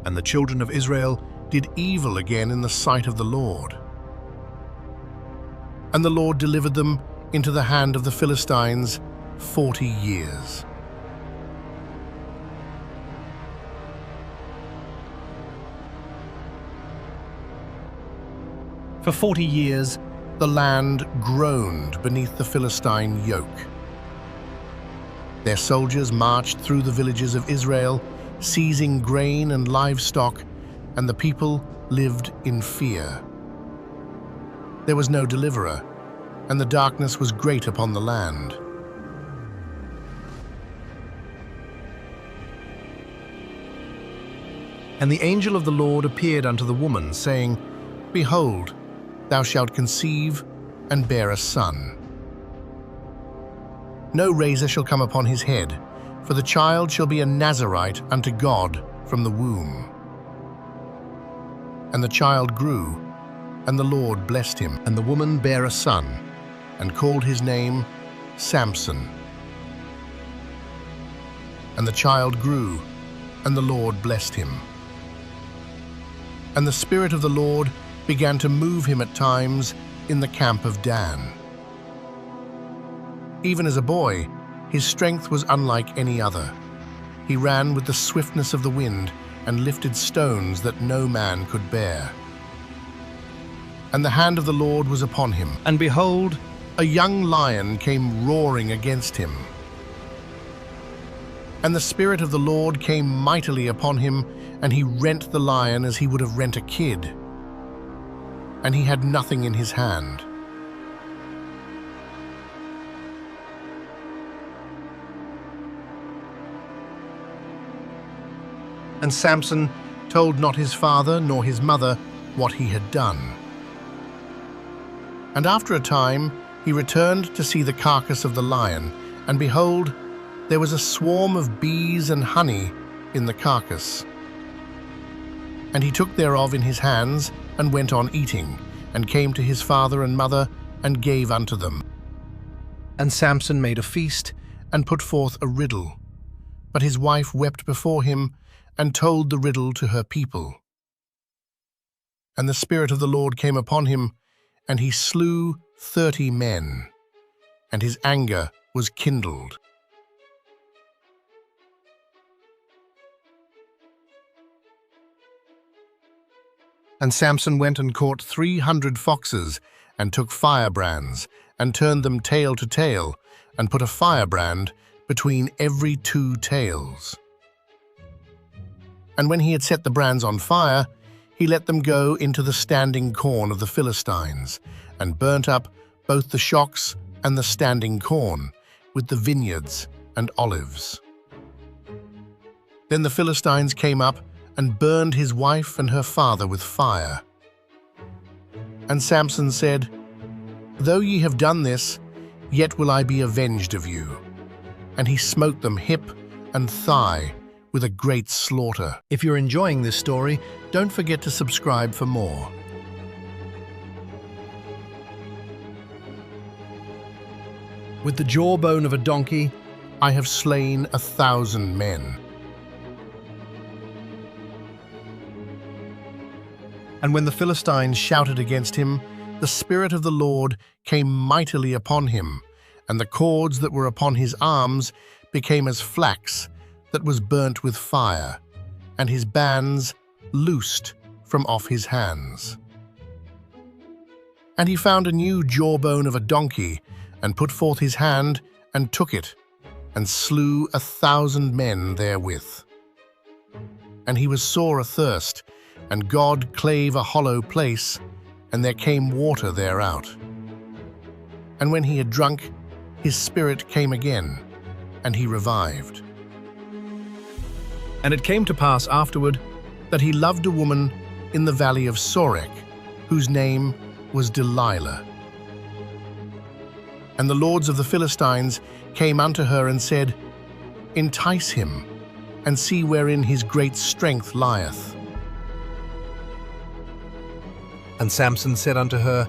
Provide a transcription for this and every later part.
And the children of Israel did evil again in the sight of the Lord. And the Lord delivered them into the hand of the Philistines 40 years. For 40 years, the land groaned beneath the Philistine yoke. Their soldiers marched through the villages of Israel, seizing grain and livestock, and the people lived in fear. There was no deliverer, and the darkness was great upon the land. And the angel of the Lord appeared unto the woman, saying, Behold, thou shalt conceive and bear a son. No razor shall come upon his head, for the child shall be a Nazarite unto God from the womb. And the child grew, and the Lord blessed him. And the woman bare a son, and called his name Samson. And the child grew, and the Lord blessed him. And the Spirit of the Lord began to move him at times in the camp of Dan. Even as a boy, his strength was unlike any other. He ran with the swiftness of the wind and lifted stones that no man could bear. And the hand of the Lord was upon him. And behold, a young lion came roaring against him. And the Spirit of the Lord came mightily upon him, and he rent the lion as he would have rent a kid. And he had nothing in his hand. And Samson told not his father nor his mother what he had done. And after a time he returned to see the carcass of the lion, and behold, there was a swarm of bees and honey in the carcass. And he took thereof in his hands, and went on eating, and came to his father and mother, and gave unto them. And Samson made a feast, and put forth a riddle. But his wife wept before him, and told the riddle to her people. And the Spirit of the Lord came upon him, and he slew 30 men, and his anger was kindled. And Samson went and caught 300 foxes, and took firebrands, and turned them tail to tail, and put a firebrand between every 2 tails. And when he had set the brands on fire, he let them go into the standing corn of the Philistines, and burnt up both the shocks and the standing corn, with the vineyards and olives. Then the Philistines came up, and burned his wife and her father with fire. And Samson said, Though ye have done this, yet will I be avenged of you. And he smote them hip and thigh with a great slaughter. If you're enjoying this story, don't forget to subscribe for more. With the jawbone of a donkey, I have slain 1,000 men. And when the Philistines shouted against him, the Spirit of the Lord came mightily upon him, and the cords that were upon his arms became as flax that was burnt with fire, and his bands loosed from off his hands. And he found a new jawbone of a donkey, and put forth his hand, and took it, and slew 1,000 men therewith. And he was sore athirst, and God clave a hollow place, and there came water thereout. And when he had drunk, his spirit came again, and he revived. And it came to pass afterward that he loved a woman in the valley of Sorek, whose name was Delilah. And the lords of the Philistines came unto her and said, Entice him, and see wherein his great strength lieth. And Samson said unto her,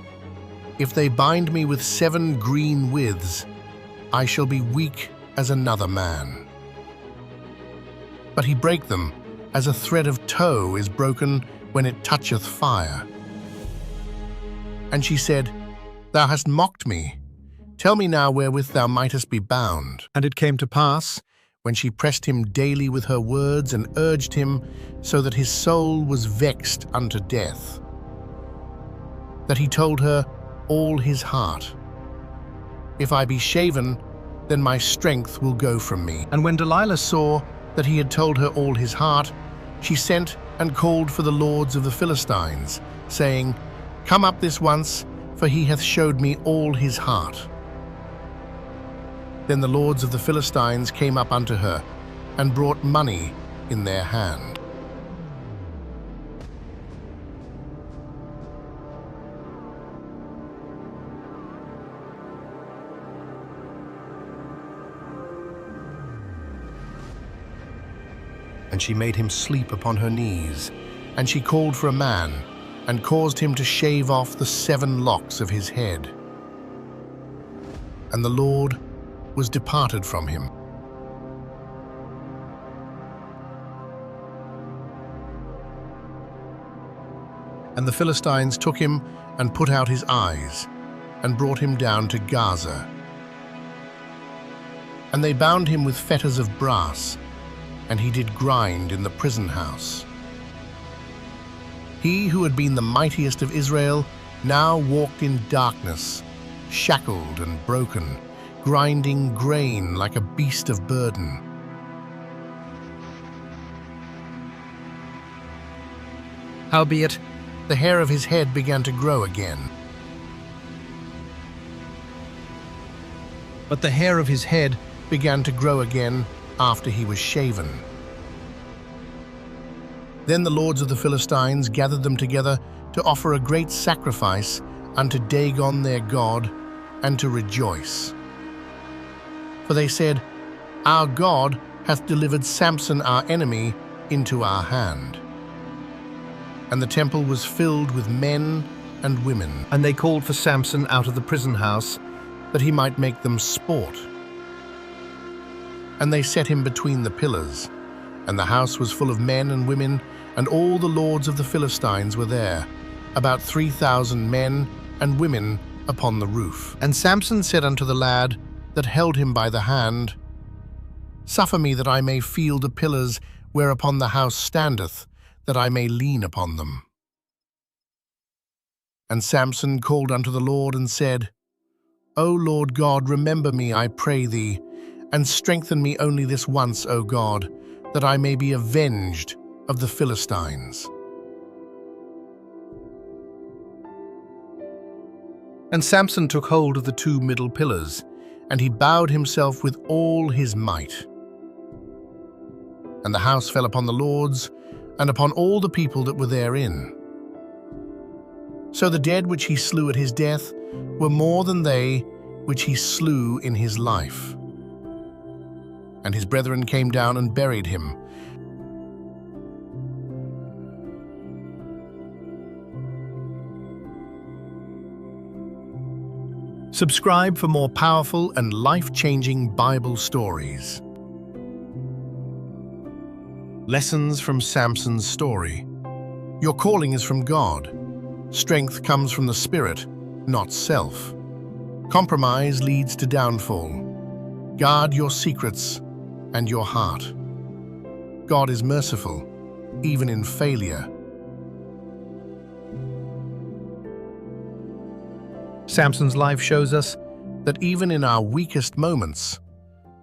If they bind me with 7 green withs, I shall be weak as another man. But he brake them, as a thread of tow is broken when it toucheth fire. And she said, Thou hast mocked me. Tell me now wherewith thou mightest be bound. And it came to pass, when she pressed him daily with her words and urged him, so that his soul was vexed unto death, that he told her all his heart. If I be shaven, then my strength will go from me. And when Delilah saw that he had told her all his heart, she sent and called for the lords of the Philistines, saying, Come up this once, for he hath showed me all his heart. Then the lords of the Philistines came up unto her, and brought money in their hand. And she made him sleep upon her knees, and she called for a man, and caused him to shave off the 7 locks of his head. And the Lord was departed from him. And the Philistines took him and put out his eyes, and brought him down to Gaza. And they bound him with fetters of brass, and he did grind in the prison house. He who had been the mightiest of Israel now walked in darkness, shackled and broken, grinding grain like a beast of burden. Howbeit, the hair of his head began to grow again. But the hair of his head began to grow again after he was shaven. Then the lords of the Philistines gathered them together to offer a great sacrifice unto Dagon their god, and to rejoice. For they said, Our God hath delivered Samson our enemy into our hand. And the temple was filled with men and women. And they called for Samson out of the prison house, that he might make them sport. And they set him between the pillars, and the house was full of men and women, and all the lords of the Philistines were there, about 3,000 men and women upon the roof. And Samson said unto the lad that held him by the hand, Suffer me that I may feel the pillars whereupon the house standeth, that I may lean upon them. And Samson called unto the Lord and said, O Lord God, remember me, I pray thee, and strengthen me only this once, O God, that I may be avenged of the Philistines. And Samson took hold of the 2 middle pillars, and he bowed himself with all his might. And the house fell upon the lords, and upon all the people that were therein. So the dead which he slew at his death were more than they which he slew in his life. And his brethren came down and buried him. Subscribe for more powerful and life-changing Bible stories. Lessons from Samson's story. Your calling is from God. Strength comes from the Spirit, not self. Compromise leads to downfall. Guard your secrets and your heart. God is merciful, even in failure. Samson's life shows us that even in our weakest moments,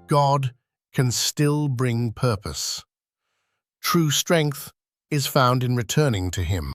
God can still bring purpose. True strength is found in returning to Him.